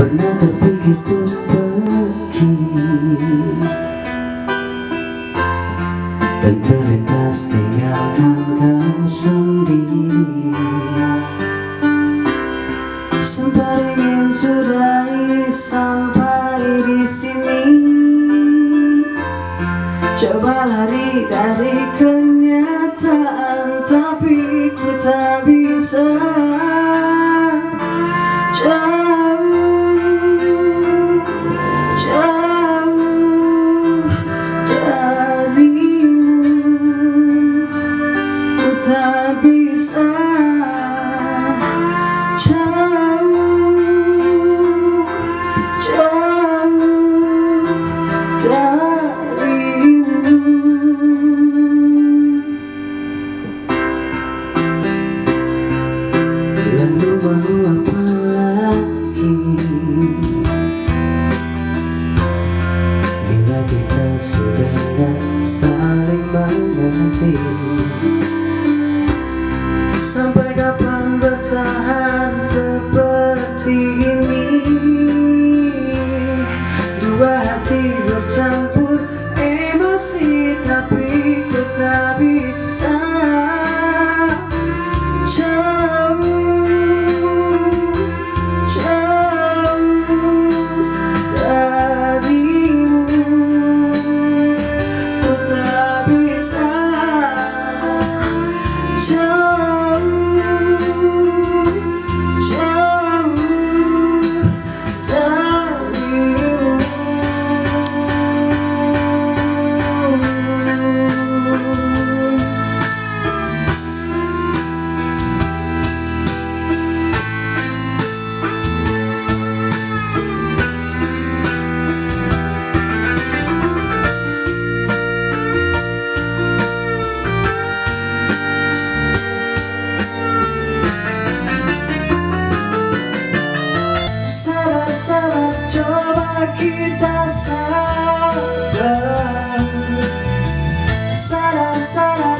Pernah terpikir untuk pergi dan terlintas tinggalkan kau sendiri. Sempat ingin sudahi sampai di sini, coba lari dari kenyataan, tapi ku tak bisa. Lalu mau apa lagi bila kita sudah tak saling mengerti? Sampai kapan bertahan seperti ini? Dua hati bercampur emosi, tapi ku tak bisa. Coba kita sadar,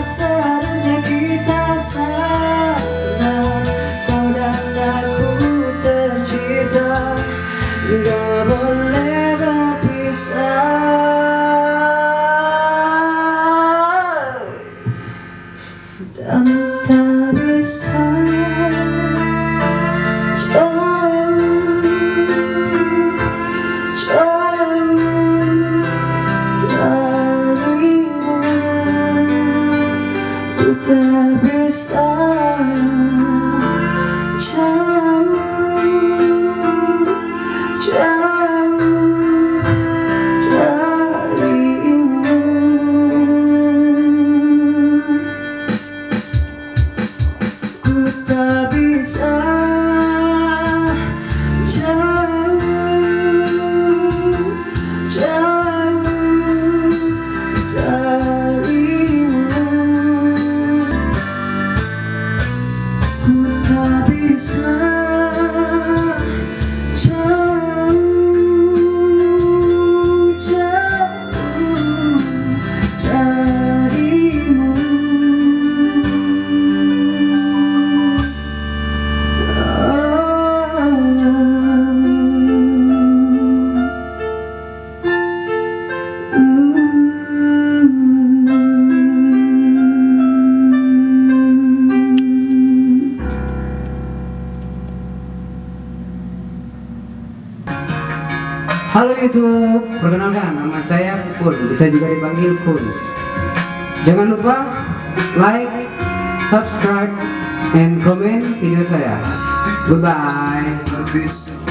seharusnya kita sadar. Kau dan aku tercipta, gak boleh berpisah, dan tak bisa tak bisa jauh darimu. Ku tak bisa jauh darimu. Tak bisa jauh darimu. Halo YouTube, perkenalkan nama saya Kun, bisa juga dipanggil Kun. Jangan lupa like, subscribe, and comment video saya. Goodbye.